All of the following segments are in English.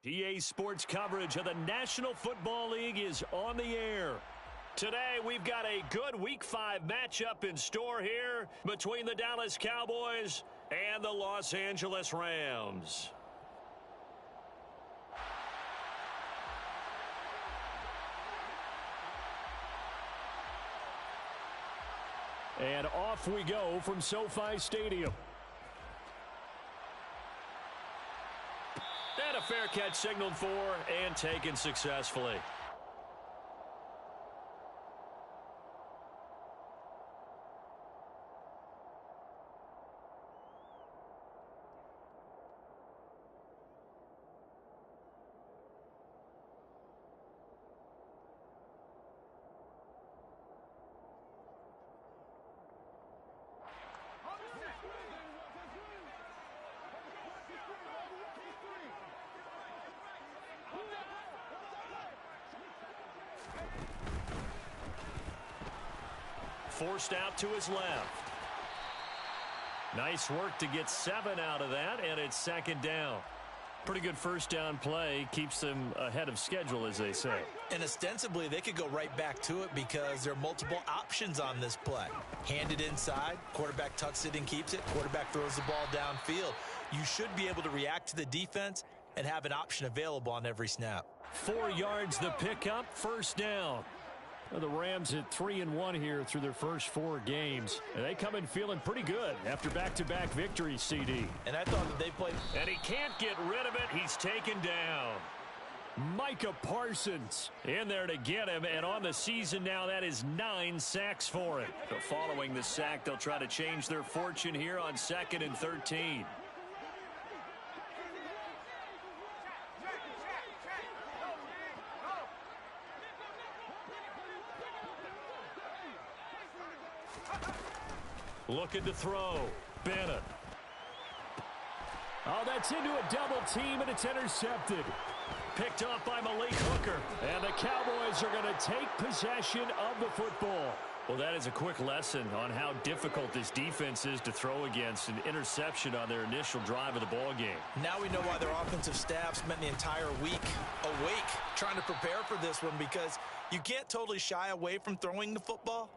EA Sports coverage of the National Football League is on the air. Today, we've got a good Week 5 matchup in store here between the Dallas Cowboys and the Los Angeles Rams. And off we go from SoFi Stadium. And a fair catch signaled for and taken successfully. Forced out to his left. Nice work to get 7 out of that, and it's second down. Pretty good first down play. Keeps them ahead of schedule, as they say. And ostensibly, they could go right back to it because there are multiple options on this play. Hand it inside. Quarterback tucks it and keeps it. Quarterback throws the ball downfield. You should be able to react to the defense and have an option available on every snap. 4 yards the pickup, first down. Well, the Rams at 3-1 here through their first 4 games. And they come in feeling pretty good after back-to-back victories, CD. And I thought that they played. And he can't get rid of it. He's taken down. Micah Parsons in there to get him. And on the season now, that is 9 sacks for him. So following the sack, they'll try to change their fortune here on 2nd and 13. Looking to throw. Bennett. Oh, that's into a double team, and it's intercepted. Picked off by Malik Hooker. And the Cowboys are going to take possession of the football. Well, that is a quick lesson on how difficult this defense is to throw against. An interception on their initial drive of the ball game. Now we know why their offensive staff spent the entire week awake trying to prepare for this one, because you can't totally shy away from throwing the football.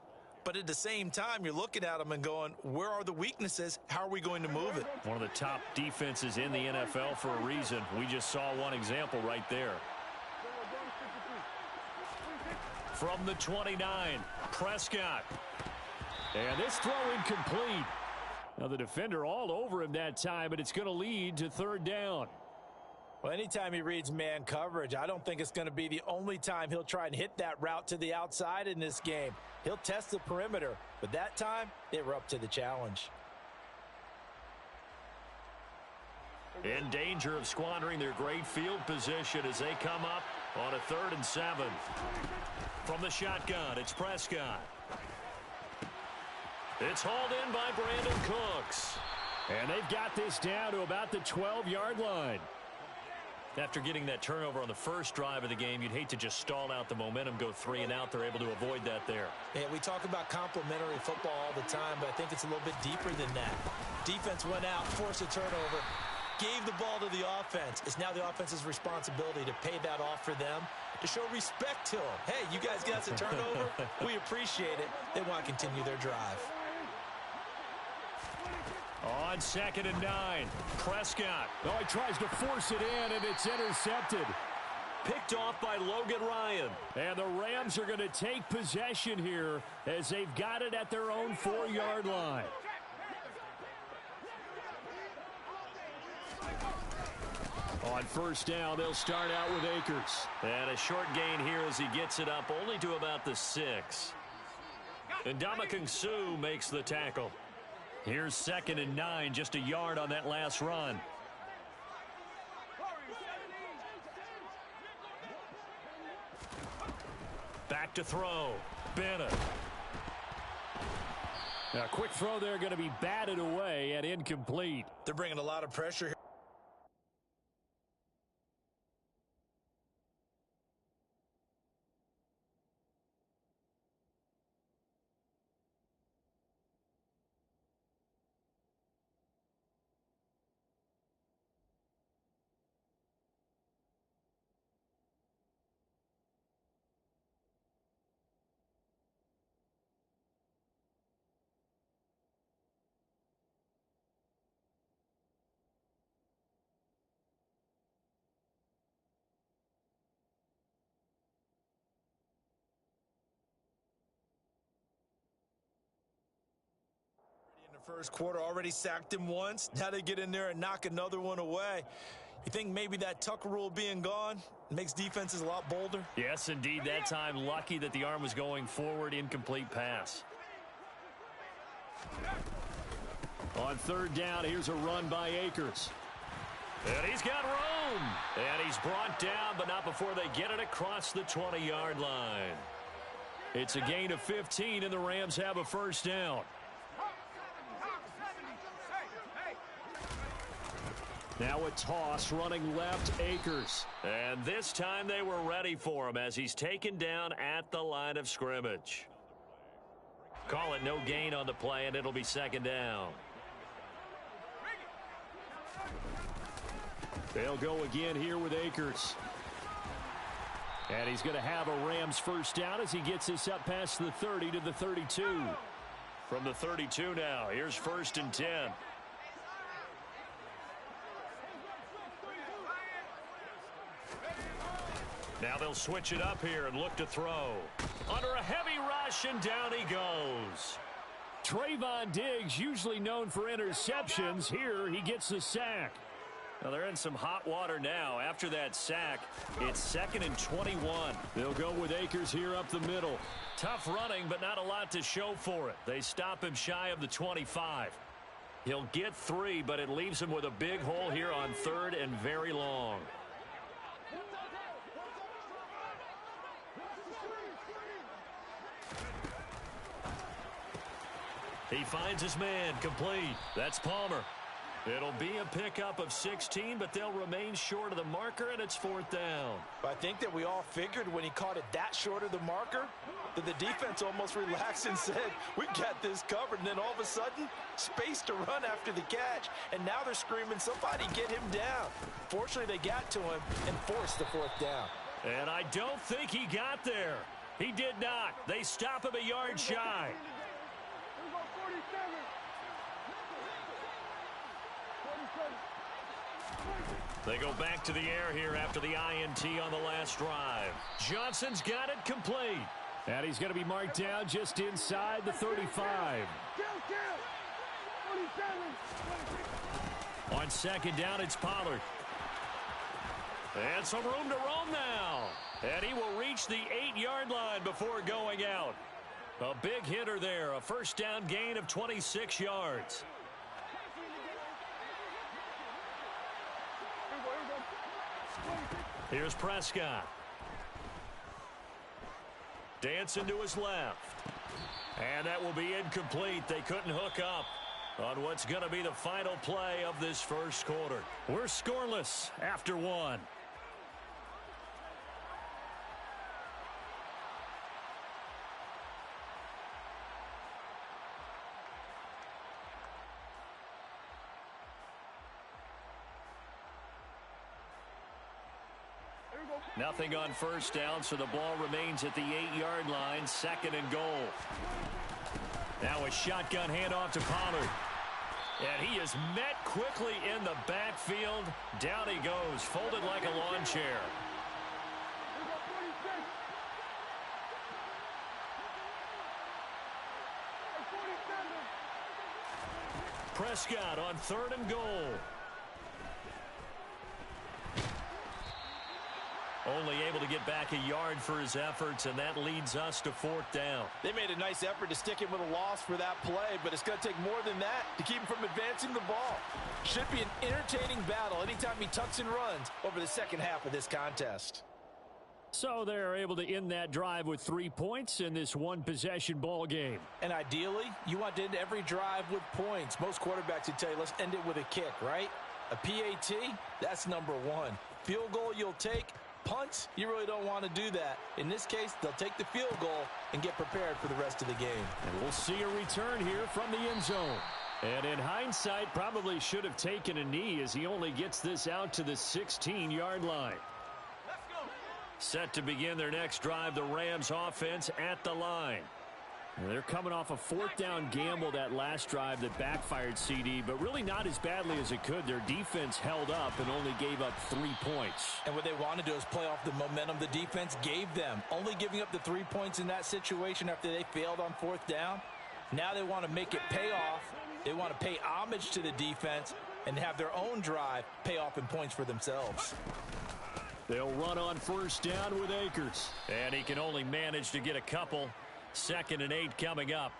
But at the same time, you're looking at them and going, where are the weaknesses? How are we going to move it? One of the top defenses in the NFL for a reason. We just saw one example right there. From the 29, Prescott. And this throw incomplete. Now the defender all over him that time, but it's going to lead to third down. Well, anytime he reads man coverage, I don't think it's going to be the only time he'll try and hit that route to the outside in this game. He'll test the perimeter, but that time, they were up to the challenge. In danger of squandering their great field position as they come up on a 3rd and 7. From the shotgun, it's Prescott. It's hauled in by Brandon Cooks. And they've got this down to about the 12-yard line. After getting that turnover on the first drive of the game, you'd hate to just stall out the momentum, go 3 and out. They're able to avoid that there. Yeah, we talk about complementary football all the time, but I think it's a little bit deeper than that. Defense went out, forced a turnover, gave the ball to the offense. It's now the offense's responsibility to pay that off for them, to show respect to them. Hey, you guys got us a turnover. We appreciate it. They want to continue their drive. On 2nd and 9, Prescott. Oh, he tries to force it in, and it's intercepted. Picked off by Logan Ryan. And the Rams are going to take possession here as they've got it at their own 4-yard line. On first down, they'll start out with Akers. And a short gain here as he gets it up only to about the 6. And Ndamukong Suh makes the tackle. Here's 2nd and 9, just a yard on that last run. Back to throw. Bennett. Now, a quick throw there going to be batted away and incomplete. They're bringing a lot of pressure here. First quarter already sacked him once. Now they get in there and knock another one away. You think maybe that Tucker rule being gone makes defenses a lot bolder? Yes, indeed. That time, lucky that the arm was going forward. Incomplete pass. On third down, here's a run by Akers. And he's got room. And he's brought down, but not before they get it across the 20-yard line. It's a gain of 15, and the Rams have a first down. Now a toss, running left, Akers. And this time they were ready for him as he's taken down at the line of scrimmage. Call it no gain on the play, and it'll be second down. They'll go again here with Akers. And he's going to have a Rams first down as he gets this up past the 30 to the 32. From the 32 now, here's first and 10. Now they'll switch it up here and look to throw. Under a heavy rush, and down he goes. Trayvon Diggs, usually known for interceptions. Here he gets the sack. Now they're in some hot water now. After that sack, it's 2nd and 21. They'll go with Akers here up the middle. Tough running, but not a lot to show for it. They stop him shy of the 25. He'll get 3, but it leaves him with a big hole here on 3rd and very long. He finds his man, complete. That's Palmer. It'll be a pickup of 16, but they'll remain short of the marker, and it's 4th down. I think that we all figured when he caught it that short of the marker that the defense almost relaxed and said, we got this covered. And then all of a sudden, space to run after the catch. And now they're screaming, somebody get him down. Fortunately, they got to him and forced the 4th down. And I don't think he got there. He did not. They stop him a yard shy. They go back to the air here after the INT on the last drive. Johnson's got it complete. And he's going to be marked down just inside the 35. On second down, it's Pollard. And some room to roam now. And he will reach the 8-yard line before going out. A big hitter there. A first down gain of 26 yards. Here's Prescott. Dancing to his left. And that will be incomplete. They couldn't hook up on what's going to be the final play of this first quarter. We're scoreless after 1. Nothing on first down, so the ball remains at the 8-yard line, 2nd and goal. Now a shotgun handoff to Pollard. And he is met quickly in the backfield. Down he goes, folded like a lawn chair. Prescott on 3rd and goal. Only able to get back a yard for his efforts, and that leads us to 4th down. They made a nice effort to stick him with a loss for that play, but it's going to take more than that to keep him from advancing the ball. Should be an entertaining battle anytime he tucks and runs over the second half of this contest. So they're able to end that drive with 3 points in this one-possession ball game. And ideally, you want to end every drive with points. Most quarterbacks would tell you, let's end it with a kick, right? A PAT, that's number 1. Field goal you'll take. Punts, you really don't want to do that. In this case, they'll take the field goal and get prepared for the rest of the game. And we'll see a return here from the end zone. And in hindsight, probably should have taken a knee as he only gets this out to the 16-yard line. Set to begin their next drive, the Rams offense at the line. And they're coming off a 4th down gamble that last drive that backfired CD, but really not as badly as it could. Their defense held up and only gave up 3 points. And what they want to do is play off the momentum the defense gave them. Only giving up the 3 points in that situation after they failed on 4th down. Now they want to make it pay off They want to pay homage to the defense and have their own drive pay off in points for themselves. They'll run on first down with Akers. And he can only manage to get a couple. 2nd and 8 coming up.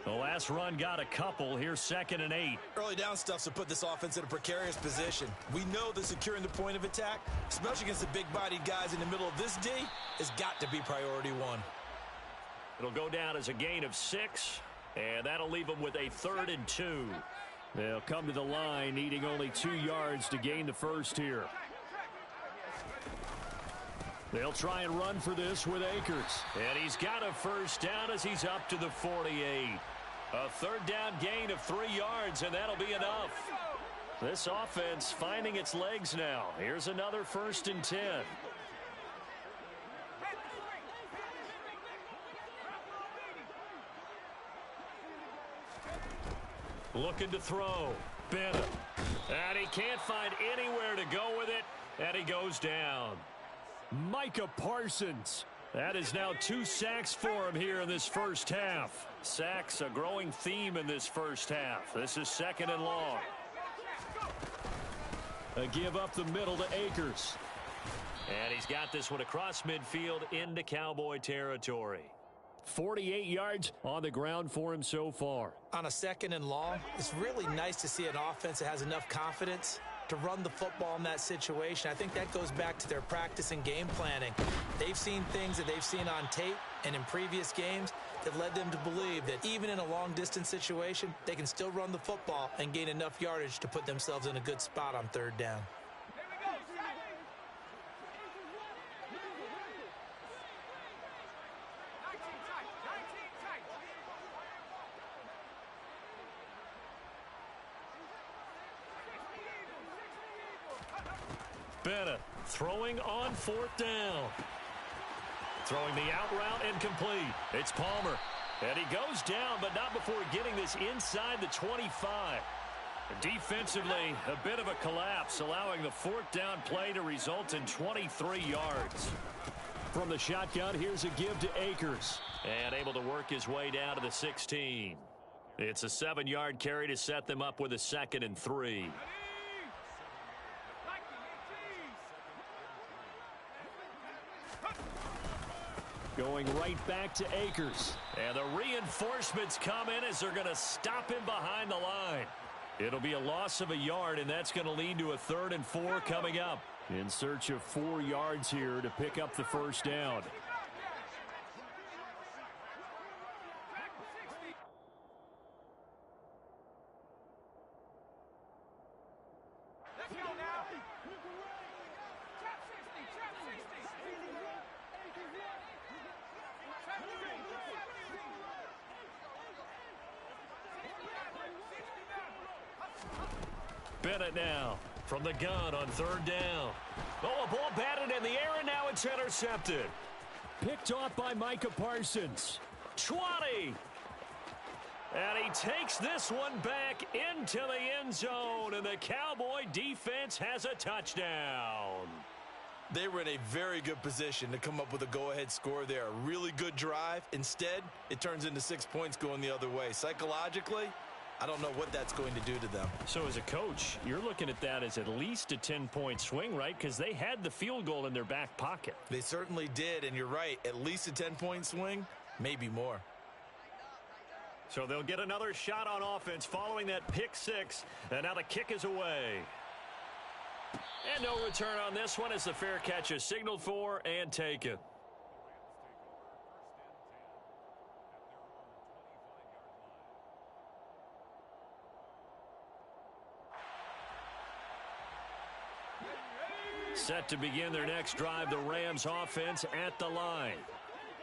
The last run got a couple. Here's 2nd and 8. Early down stuff's to put this offense in a precarious position. We know that securing the point of attack, especially against the big-bodied guys in the middle of this D, has got to be priority one. It'll go down as a gain of 6, and that'll leave them with a 3rd and 2. They'll come to the line needing only 2 yards to gain the first here. They'll try and run for this with Akers. And he's got a first down as he's up to the 48. A 3rd down gain of 3 yards, and that'll be enough. This offense finding its legs now. Here's another 1st and 10. Looking to throw. Bennett. And he can't find anywhere to go with it, and he goes down. Micah Parsons. That is now 2 sacks for him here in this first half. Sacks, a growing theme in this first half. This is 2nd and long. A give up the middle to Akers. And he's got this one across midfield into Cowboy territory. 48 yards on the ground for him so far. On a 2nd and long, it's really nice to see an offense that has enough confidence to run the football in that situation. I think that goes back to their practice and game planning. They've seen things that they've seen on tape and in previous games that led them to believe that even in a long-distance situation, they can still run the football and gain enough yardage to put themselves in a good spot on 3rd down. Bennett throwing on 4th down. Throwing the out route incomplete. It's Palmer. And he goes down, but not before getting this inside the 25. Defensively, a bit of a collapse, allowing the 4th down play to result in 23 yards. From the shotgun, here's a give to Akers. And able to work his way down to the 16. It's a 7-yard carry to set them up with a 2nd and 3. Going right back to Akers. And the reinforcements come in as they're going to stop him behind the line. It'll be a loss of a yard, and that's going to lead to a 3rd and 4 coming up. In search of 4 yards here to pick up the first down. Bennett now from the gun on 3rd down. Oh, a ball batted in the air, and now it's intercepted. Picked off by Micah Parsons. 20. And he takes this one back into the end zone, and the Cowboy defense has a touchdown. They were in a very good position to come up with a go-ahead score there. A really good drive. Instead, it turns into 6 points going the other way. Psychologically, I don't know what that's going to do to them. So as a coach, you're looking at that as at least a 10-point swing, right? Because they had the field goal in their back pocket. They certainly did, and you're right. At least a 10-point swing, maybe more. So they'll get another shot on offense following that pick 6, and now the kick is away. And no return on this one as the fair catch is signaled for and taken. Set to begin their next drive, the Rams offense at the line.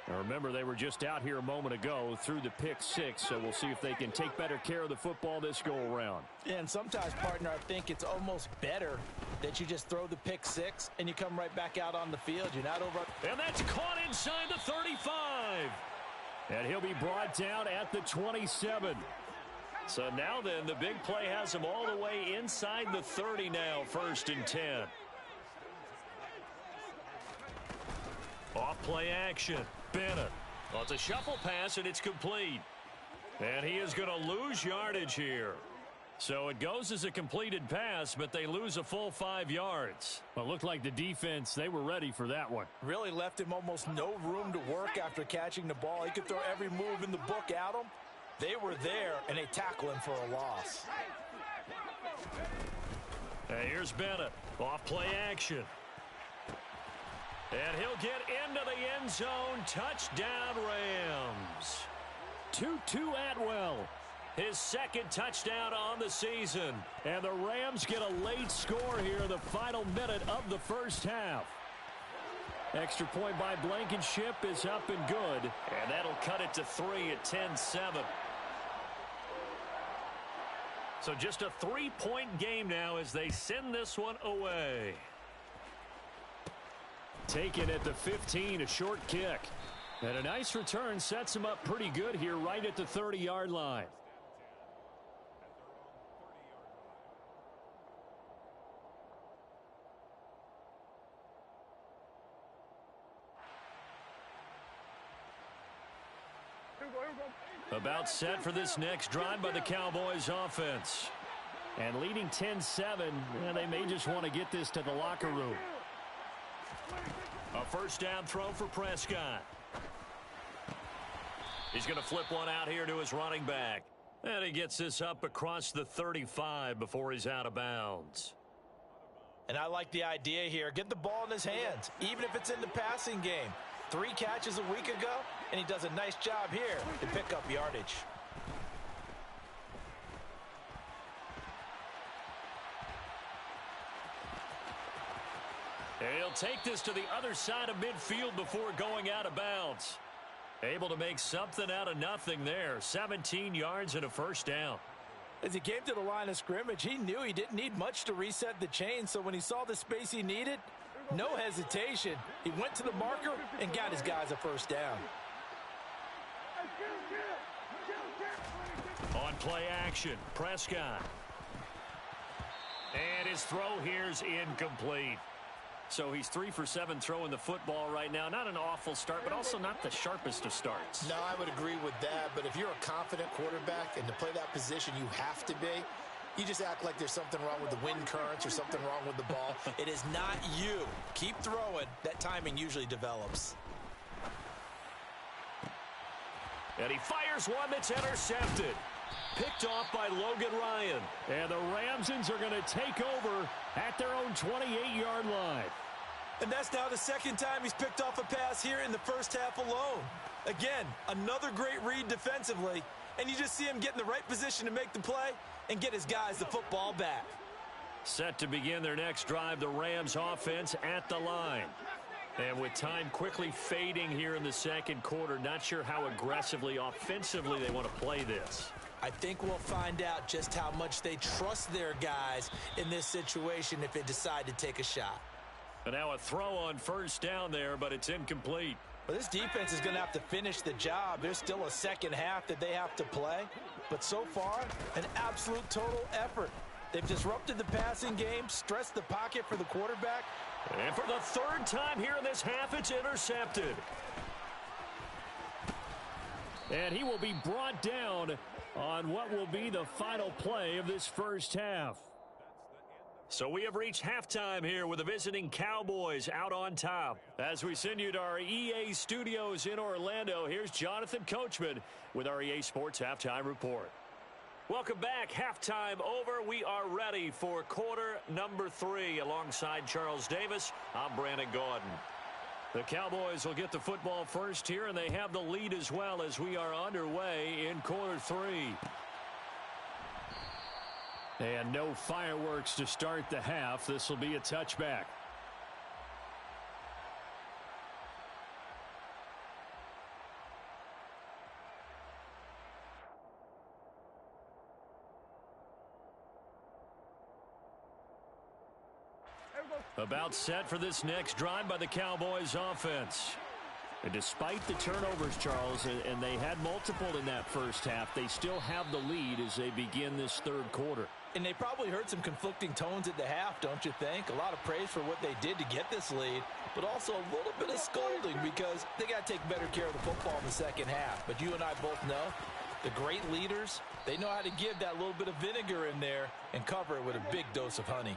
Now remember, they were just out here a moment ago through the pick 6, so we'll see if they can take better care of the football this go-around. Yeah, and sometimes, partner, I think it's almost better that you just throw the pick 6 and you come right back out on the field. You're not over. And that's caught inside the 35. And he'll be brought down at the 27. So now then, the big play has him all the way inside the 30 now, 1st and 10. Off play action. Bennett. Well, it's a shuffle pass, and it's complete. And he is going to lose yardage here. So it goes as a completed pass, but they lose a full 5 yards. Well, it looked like the defense, they were ready for that one. Really left him almost no room to work after catching the ball. He could throw every move in the book at him. They were there, and they tackle him for a loss. And here's Bennett. Off play action. And he'll get into the end zone. Touchdown, Rams. Tutu Atwell. His second touchdown on the season. And the Rams get a late score here in the final minute of the first half. Extra point by Blankenship is up and good. And that'll cut it to 3 at 10-7. So just a 3-point game now as they send this one away. Taken at the 15, a short kick. And a nice return sets him up pretty good here right at the 30-yard line. About set for this next drive by the Cowboys offense. And leading 10-7, they may just want to get this to the locker room. A first down throw for Prescott. He's going to flip one out here to his running back. And he gets this up across the 35 before he's out of bounds. And I like the idea here. Get the ball in his hands, even if it's in the passing game. 3 catches a week ago, and he does a nice job here to pick up yardage. And he'll take this to the other side of midfield before going out of bounds. Able to make something out of nothing there. 17 yards and a first down. As he came to the line of scrimmage, he knew he didn't need much to reset the chain, so when he saw the space he needed, no hesitation. He went to the marker and got his guys a first down. On play action, Prescott. And his throw here's incomplete. So he's 3 for 7 throwing the football right now. Not an awful start, but also not the sharpest of starts. No, I would agree with that. But if you're a confident quarterback and to play that position you have to be, you just act like there's something wrong with the wind currents or something wrong with the ball. It is not you. Keep throwing. That timing usually develops. And he fires one that's intercepted. Picked off by Logan Ryan. And the Ramsons are going to take over at their own 28-yard line. And that's now the second time he's picked off a pass here in the first half alone. Again, another great read defensively. And you just see him get in the right position to make the play and get his guys the football back. Set to begin their next drive, the Rams offense at the line. And with time quickly fading here in the second quarter, not sure how aggressively, offensively they want to play this. I think we'll find out just how much they trust their guys in this situation if they decide to take a shot. And now a throw on first down there, but it's incomplete. Well, this defense is going to have to finish the job. There's still a second half that they have to play. But so far, an absolute total effort. They've disrupted the passing game, stressed the pocket for the quarterback. And for the third time here in this half, it's intercepted. And he will be brought down on what will be the final play of this first half. So we have reached halftime here with the visiting Cowboys out on top. As we send you to our EA studios in Orlando, here's Jonathan Coachman with our EA Sports Halftime Report. Welcome back. Halftime over. We are ready for quarter number 3. Alongside Charles Davis, I'm Brandon Gaudin. The Cowboys will get the football first here, and they have the lead as well as we are underway in quarter 3. And no fireworks to start the half. This will be a touchback. About set for this next drive by the Cowboys offense. And despite the turnovers, Charles, and they had multiple in that first half, they still have the lead as they begin this third quarter. And they probably heard some conflicting tones at the half, don't you think? A lot of praise for what they did to get this lead, but also a little bit of scolding because they got to take better care of the football in the second half. But you and I both know The great leaders, they know how to give that little bit of vinegar in there and cover it with a big dose of honey.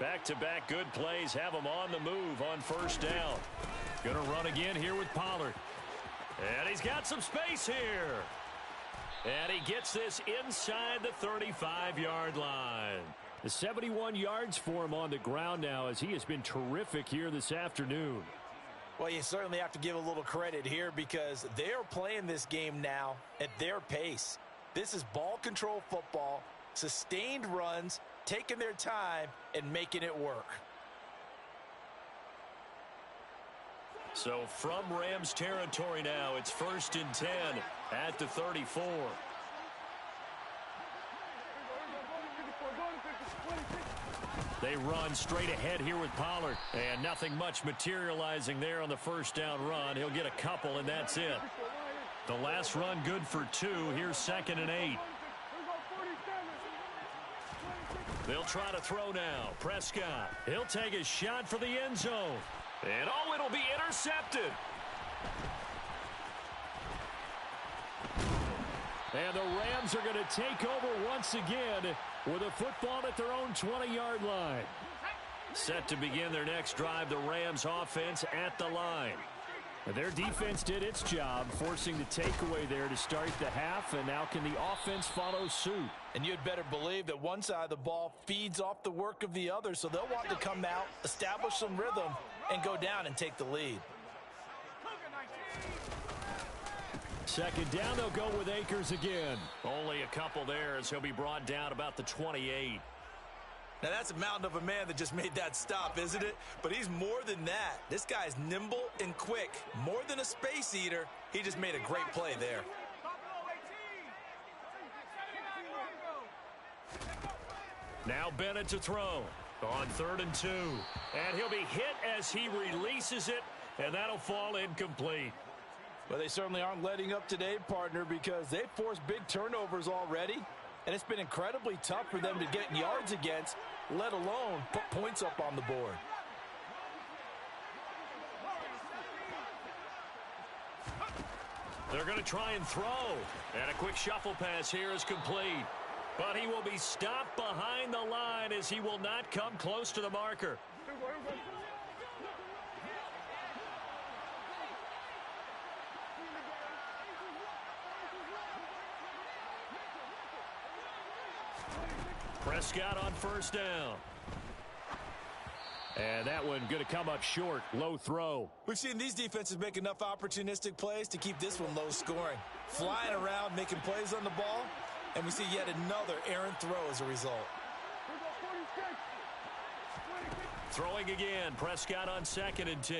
Back-to-back good plays have him on the move on first down. Gonna run again here with Pollard. And he's got some space here. And he gets this inside the 35-yard line. The 71 yards for him on the ground now as he has been terrific here this afternoon. Well, you certainly have to give a little credit here because they are playing this game now at their pace. This is ball control football, sustained runs, taking their time and making it work. So from Rams territory now, it's 1st and 10 at the 34. They run straight ahead here with Pollard. And nothing much materializing there on the first down run. He'll get a couple, and that's it. The last run good for 2. Here's 2nd and 8. They'll try to throw now. Prescott. He'll take a shot for the end zone. And oh, it'll be intercepted. And the Rams are going to take over once again with a football at their own 20-yard line. Set to begin their next drive, the Rams offense at the line. Their defense did its job, forcing the takeaway there to start the half, and now can the offense follow suit? And you'd better believe that one side of the ball feeds off the work of the other, so they'll want to come out, establish some rhythm, and go down and take the lead. 2nd down, they'll go with Akers again. Only a couple there as he'll be brought down about the 28. Now, that's a mountain of a man that just made that stop, isn't it? But he's more than that. This guy's nimble and quick. More than a space eater, he just made a great play there. Now Bennett to throw on 3rd and 2. And he'll be hit as he releases it, and that'll fall incomplete. Well, they certainly aren't letting up today, partner, because they've forced big turnovers already. And it's been incredibly tough for them to get yards against, let alone put points up on the board. They're going to try and throw. And a quick shuffle pass here is complete. But he will be stopped behind the line as he will not come close to the marker. Prescott on first down. And that one going to come up short. Low throw. We've seen these defenses make enough opportunistic plays to keep this one low scoring. Flying around, making plays on the ball. And we see yet another errant throw as a result. Throwing again. Prescott on 2nd and 10.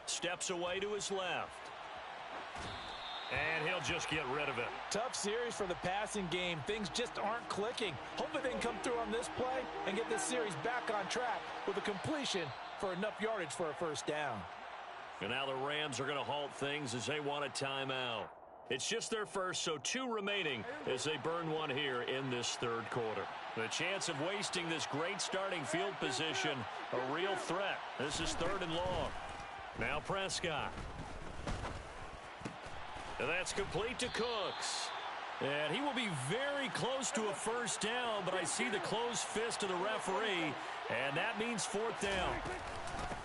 Steps away to his left. And he'll just get rid of it. Tough series for the passing game. Things just aren't clicking. Hopefully they can come through on this play and get this series back on track with a completion for enough yardage for a first down. And now the Rams are going to halt things as they want a timeout. It's just their first, so 2 remaining as they burn one here in this 3rd quarter. The chance of wasting this great starting field position, a real threat. This is 3rd and long. Now Prescott. And that's complete to Cooks. And he will be very close to a first down, but I see the closed fist of the referee, and that means 4th down.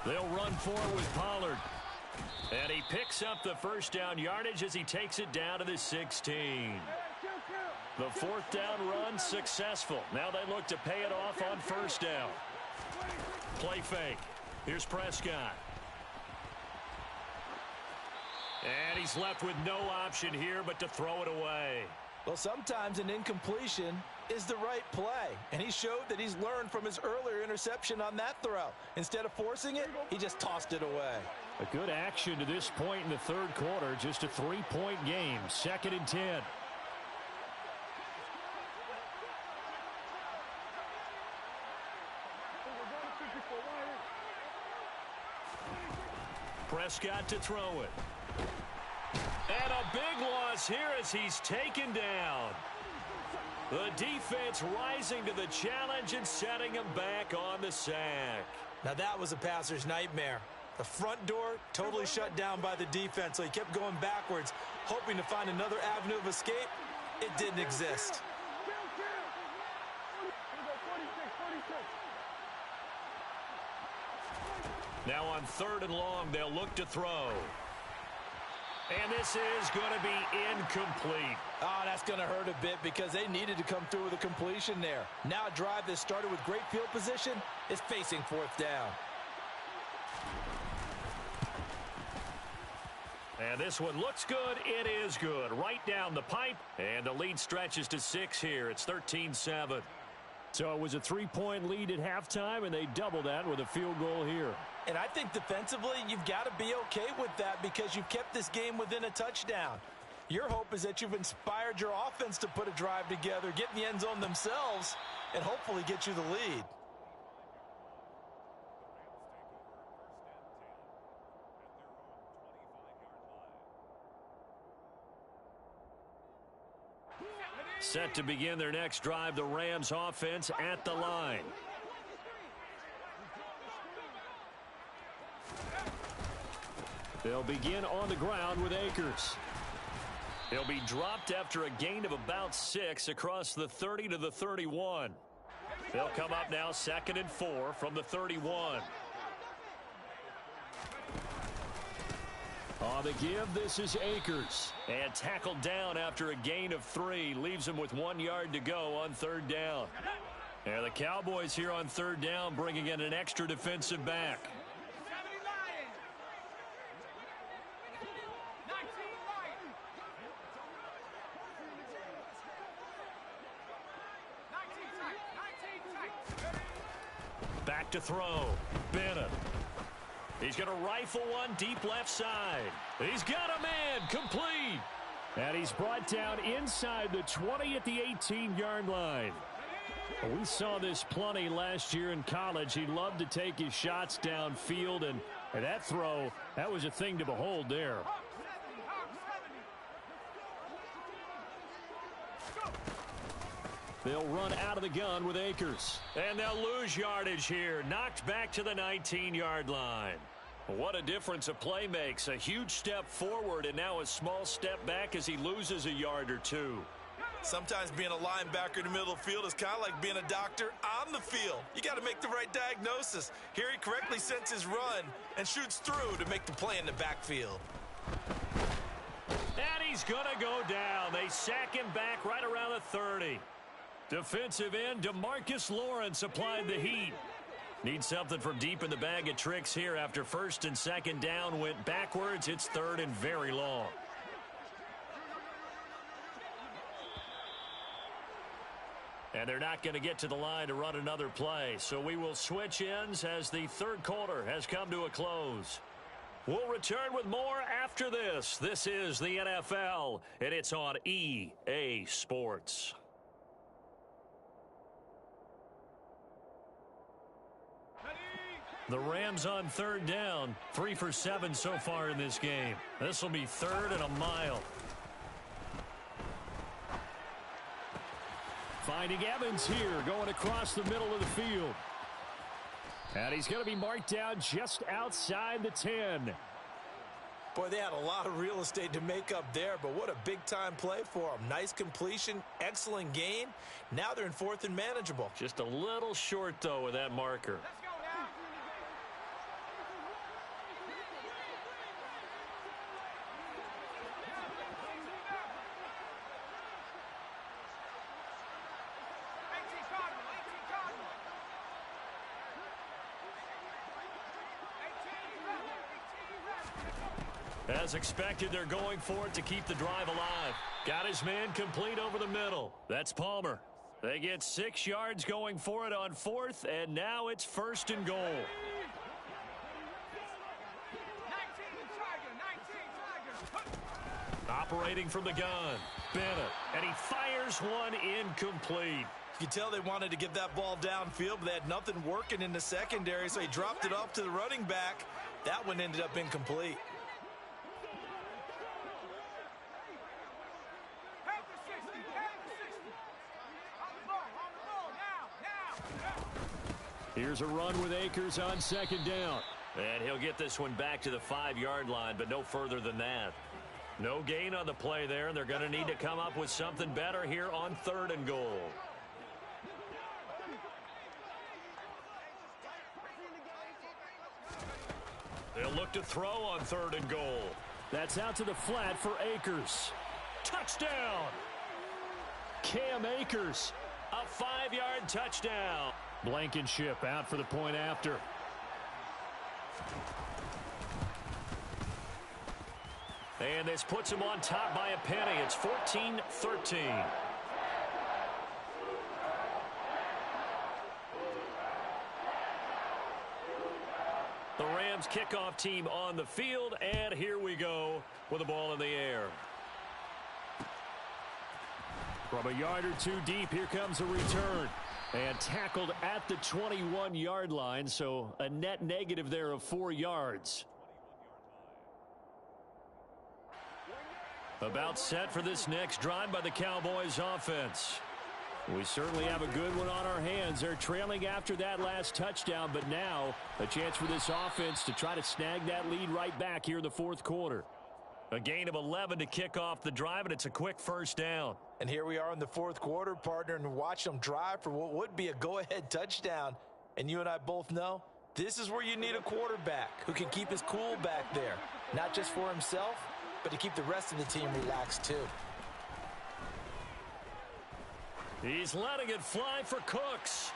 They'll run forward with Pollard. And he picks up the first down yardage as he takes it down to the 16. The 4th down run successful. Now they look to pay it off on first down. Play fake. Here's Prescott. And he's left with no option here but to throw it away. Well, sometimes an incompletion is the right play. And he showed that he's learned from his earlier interception on that throw. Instead of forcing it, he just tossed it away. A good action to this point in the 3rd quarter. Just a 3-point game. 2nd and 10. Prescott to throw it. And a big loss here as he's taken down. The defense rising to the challenge and setting him back on the sack. Now that was a passer's nightmare. The front door totally shut down by the defense, so he kept going backwards, hoping to find another avenue of escape. It didn't exist. Now on 3rd and long, they'll look to throw. And this is going to be incomplete. Oh, that's going to hurt a bit because they needed to come through with a completion there. Now a drive that started with great field position is facing 4th down. And this one looks good. It is good. Right down the pipe. And the lead stretches to 6 here. It's 13-7. So it was a 3-point lead at halftime, and they doubled that with a field goal here. And I think defensively, you've got to be okay with that because you've kept this game within a touchdown. Your hope is that you've inspired your offense to put a drive together, get in the end zone themselves, and hopefully get you the lead. Set to begin their next drive, the Rams offense at the line. They'll begin on the ground with Akers. He'll be dropped after a gain of about 6 across the 30 to the 31. They'll come up now 2nd and 4 from the 31. On the give, this is Akers. And tackled down after a gain of 3. Leaves him with 1 yard to go on 3rd down. And the Cowboys here on 3rd down bringing in an extra defensive back. Back to throw. Bennett. He's going to rifle one deep left side. He's got a man. Complete. And he's brought down inside the 20 at the 18-yard line. We saw this plenty last year in college. He loved to take his shots downfield, and that throw, that was a thing to behold there. They'll run out of the gun with Akers. And they'll lose yardage here. Knocked back to the 19-yard line. What a difference a play makes. A huge step forward and now a small step back as he loses a yard or 2. Sometimes being a linebacker in the middle of the field is kind of like being a doctor on the field. You got to make the right diagnosis. Here he correctly sets his run and shoots through to make the play in the backfield. And he's going to go down. They sack him back right around the 30. Defensive end DeMarcus Lawrence applied the heat. Need something from deep in the bag of tricks here after 1st and 2nd down went backwards. It's 3rd and very long. And they're not going to get to the line to run another play. So we will switch ends as the 3rd quarter has come to a close. We'll return with more after this. This is the NFL, and it's on EA Sports. The Rams on 3rd down, 3 for 7 so far in this game. This will be 3rd and a mile. Finding Evans here, going across the middle of the field. And he's going to be marked down just outside the 10. Boy, they had a lot of real estate to make up there, but what a big-time play for them. Nice completion, excellent gain. Now they're in 4th and manageable. Just a little short, though, with that marker. As expected, they're going for it to keep the drive alive. Got his man complete over the middle. That's Palmer. They get 6 yards going for it on 4th, and now it's 1st and goal. Operating from the gun, Bennett, and he fires one incomplete. You could tell they wanted to get that ball downfield, but they had nothing working in the secondary, so he dropped it off to the running back. That one ended up incomplete. Here's a run with Akers on 2nd down. And he'll get this one back to the 5-yard line, but no further than that. No gain on the play there, and they're going to need to come up with something better here on 3rd and goal. They'll look to throw on 3rd and goal. That's out to the flat for Akers. Touchdown! Cam Akers. A 5-yard touchdown. Blankenship out for the point after. And this puts him on top by a penny. It's 14-13. The Rams kickoff team on the field, and here we go with the ball in the air. From a yard or two deep, here comes a return. And tackled at the 21-yard line, so a net negative there of 4 yards. About set for this next drive by the Cowboys offense. We certainly have a good one on our hands. They're trailing after that last touchdown, but now a chance for this offense to try to snag that lead right back here in the 4th quarter. A gain of 11 to kick off the drive, and it's a quick first down. And here we are in the 4th quarter, partner, and watch them drive for what would be a go-ahead touchdown. And you and I both know this is where you need a quarterback who can keep his cool back there, not just for himself, but to keep the rest of the team relaxed too. He's letting it fly for Cooks.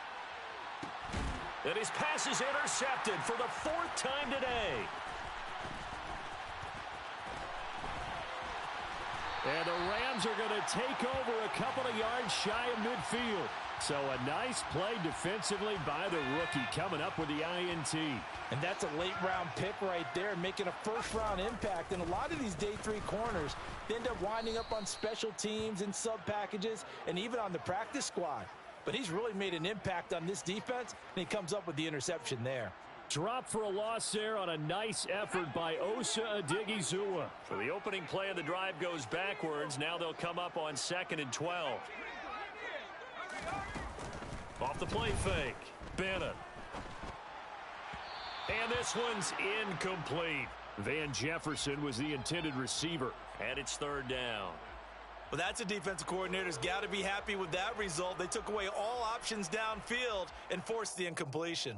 And his pass is intercepted for the 4th time today. And the Rams are going to take over a couple of yards shy of midfield. So a nice play defensively by the rookie coming up with the INT. And that's a late-round pick right there, making a first-round impact. And a lot of these day 3 corners end up winding up on special teams and sub-packages and even on the practice squad. But he's really made an impact on this defense, and he comes up with the interception there. Drop for a loss there on a nice effort by Osa Odighizuwa. So the opening play of the drive goes backwards. Now they'll come up on 2nd and 12. Off the play fake. Bennett. And this one's incomplete. Van Jefferson was the intended receiver. And it's 3rd down. Well, that's a defensive coordinator's got to be happy with that result. They took away all options downfield and forced the incompletion.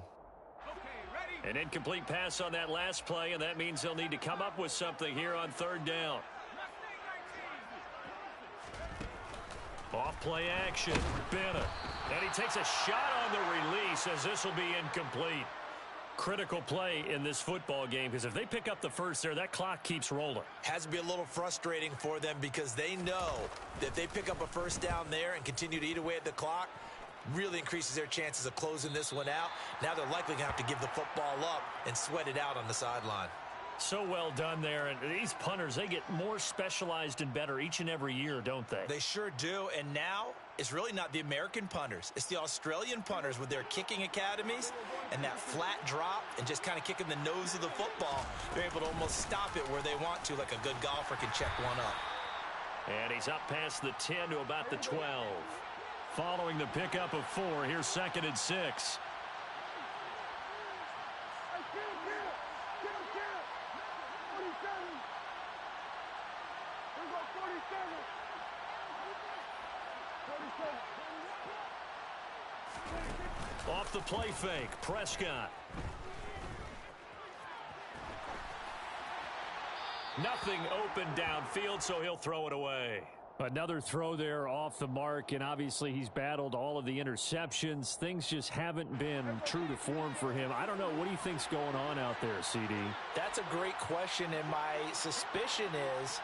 An incomplete pass on that last play, and that means they'll need to come up with something here on 3rd down. Off play action. Bennett. And he takes a shot on the release as this will be incomplete. Critical play in this football game, because if they pick up the first there, that clock keeps rolling. Has to be a little frustrating for them because they know that if they pick up a first down there and continue to eat away at the clock, really increases their chances of closing this one out. Now they're likely going to have to give the football up and sweat it out on the sideline. So well done there. And these punters, they get more specialized and better each and every year, don't they? They sure do. And now it's really not the American punters. It's the Australian punters with their kicking academies and that flat drop and just kind of kicking the nose of the football. They're able to almost stop it where they want to, like a good golfer can check one up. And he's up past the 10 to about the 12. Following the pickup of 4, here's 2nd and 6. Off the play fake, Prescott. Nothing open downfield, so he'll throw it away. Another throw there off the mark, and obviously he's battled all of the interceptions. Things just haven't been true to form for him. I don't know. What do you think's going on out there, CD? That's a great question, and my suspicion is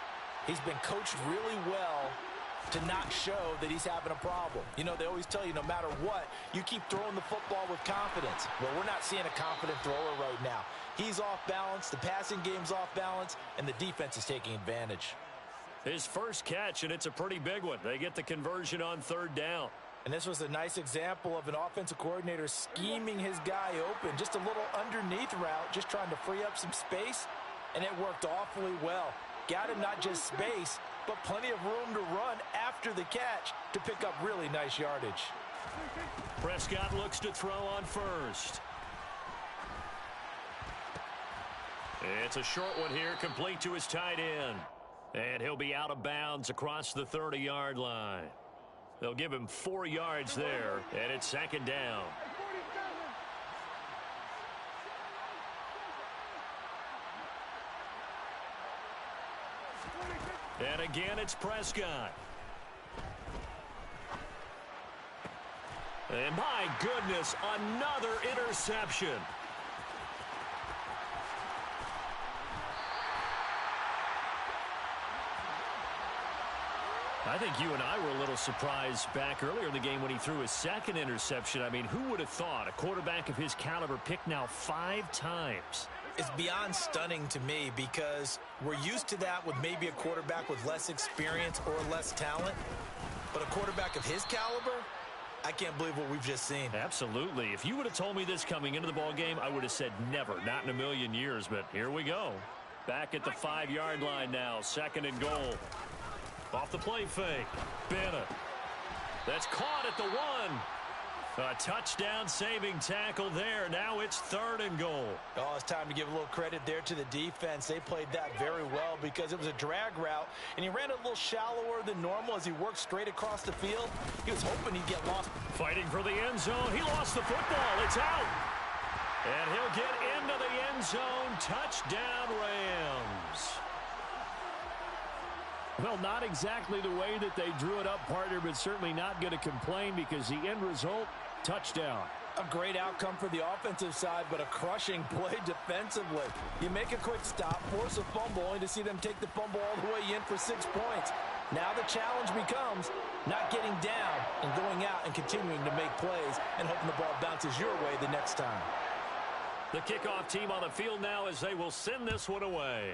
he's been coached really well to not show that he's having a problem. You know, they always tell you no matter what, you keep throwing the football with confidence. Well, we're not seeing a confident thrower right now. He's off balance, the passing game's off balance, and the defense is taking advantage. His first catch, and it's a pretty big one. They get the conversion on 3rd down. And this was a nice example of an offensive coordinator scheming his guy open. Just a little underneath route, just trying to free up some space, and it worked awfully well. Got him not just space, but plenty of room to run after the catch to pick up really nice yardage. Prescott looks to throw on 1st. It's a short one here, complete to his tight end. And he'll be out of bounds across the 30-yard line. They'll give him 4 yards there, and it's second down. And again, it's Prescott. And my goodness, another interception. I think you and I were a little surprised back earlier in the game when he threw his second interception. I mean, who would have thought a quarterback of his caliber picked now 5 times? It's beyond stunning to me because we're used to that with maybe a quarterback with less experience or less talent. But a quarterback of his caliber, I can't believe what we've just seen. Absolutely. If you would have told me this coming into the ball game, I would have said never, not in a million years. But here we go. Back at the 5-yard line now, second and goal. Off the play fake. Bennett. That's caught at the 1. A touchdown-saving tackle there. Now it's third and goal. Oh, it's time to give a little credit there to the defense. They played that very well because it was a drag route, and he ran a little shallower than normal as he worked straight across the field. He was hoping he'd get lost. Fighting for the end zone. He lost the football. It's out. And he'll get into the end zone. Touchdown, Rams. Well, not exactly the way that they drew it up, partner, but certainly not going to complain because the end result, touchdown. A great outcome for the offensive side, but a crushing play defensively. You make a quick stop, force a fumble, only to see them take the fumble all the way in for 6 points. Now the challenge becomes not getting down and going out and continuing to make plays and hoping the ball bounces your way the next time. The kickoff team on the field now as they will send this one away.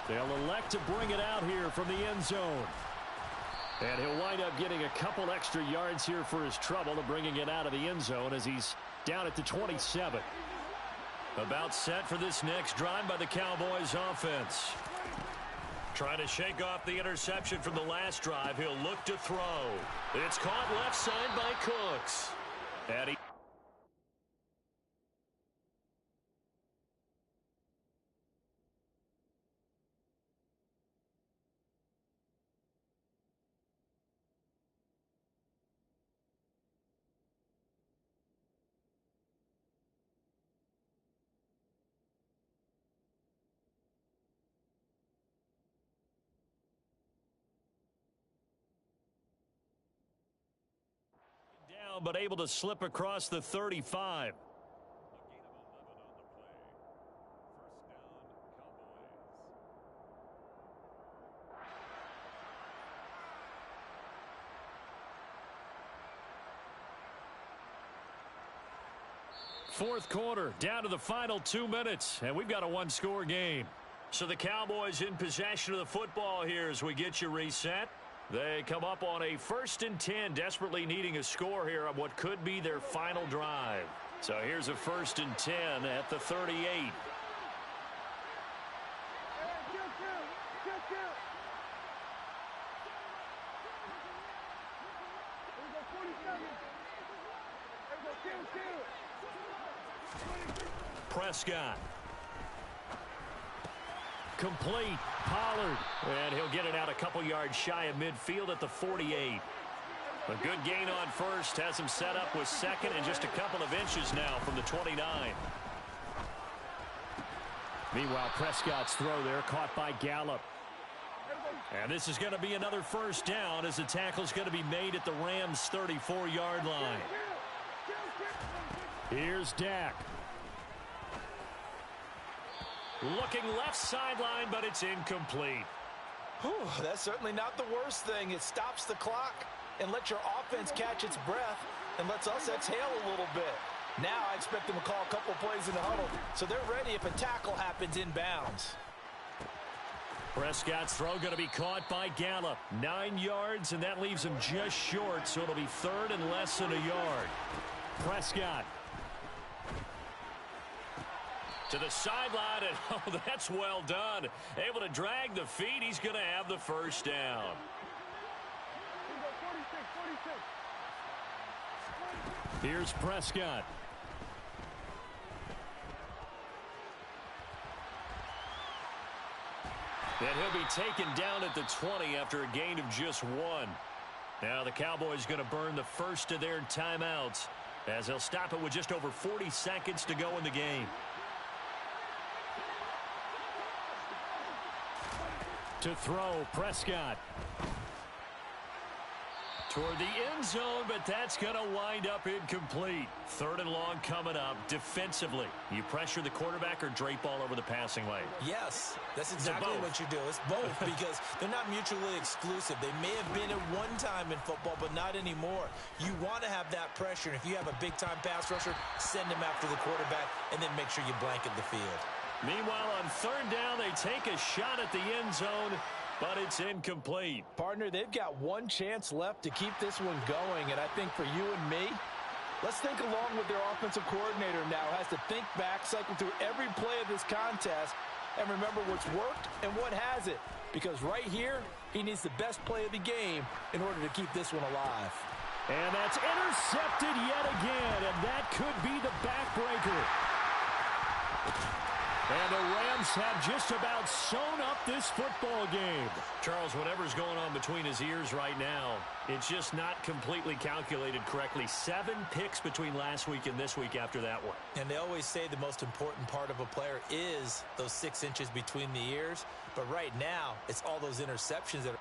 They'll elect to bring it out here from the end zone. And he'll wind up getting a couple extra yards here for his trouble of bringing it out of the end zone as he's down at the 27. About set for this next drive by the Cowboys offense. Trying to shake off the interception from the last drive. He'll look to throw. It's caught left side by Cooks. And he... but able to slip across the 35. Fourth quarter, down to the final 2 minutes, and we've got a one-score game. So the Cowboys in possession of the football here as we get you reset. They come up on a 1st and 10, desperately needing a score here on what could be their final drive. So here's a 1st and 10 at the 38. Prescott. Complete. Pollard. And he'll get it out a couple yards shy of midfield at the 48. A good gain on first. Has him set up with second and just a couple of inches now from the 29. Meanwhile, Prescott's throw there caught by Gallup. And this is going to be another first down as the tackle's going to be made at the Rams' 34-yard line. Here's Dak. Looking left sideline, but it's incomplete. Whew, that's certainly not the worst thing. It stops the clock and lets your offense catch its breath and lets us exhale a little bit. Now I expect them to call a couple plays in the huddle, so they're ready if a tackle happens inbounds. Prescott's throw going to be caught by Gallup. 9 yards, and that leaves him just short, so it'll be third and less than a yard. Prescott. To the sideline, and oh, that's well done. Able to drag the feet. He's going to have the first down. Here's Prescott. And he'll be taken down at the 20 after a gain of just 1. Now the Cowboys going to burn the first of their timeouts as they'll stop it with just over 40 seconds to go in the game. To throw, Prescott. Toward the end zone, but that's going to wind up incomplete. 3rd and long coming up defensively. You pressure the quarterback or drape all over the passing lane? Yes, that's exactly what you do. It's both because they're not mutually exclusive. They may have been at one time in football, but not anymore. You want to have that pressure. And if you have a big-time pass rusher, send him after the quarterback and then make sure you blanket the field. Meanwhile, on 3rd down, they take a shot at the end zone, but it's incomplete. Partner, they've got one chance left to keep this one going, and I think for you and me, let's think along with their offensive coordinator now. Has to think back, cycle through every play of this contest, and remember what's worked and what hasn't. Because right here, he needs the best play of the game in order to keep this one alive. And that's intercepted yet again, and that could be the backbreaker. And the Rams have just about sewn up this football game. Charles, whatever's going on between his ears right now, it's just not completely calculated correctly. 7 picks between last week and this week after that one. And they always say the most important part of a player is those 6 inches between the ears. But right now, it's all those interceptions that are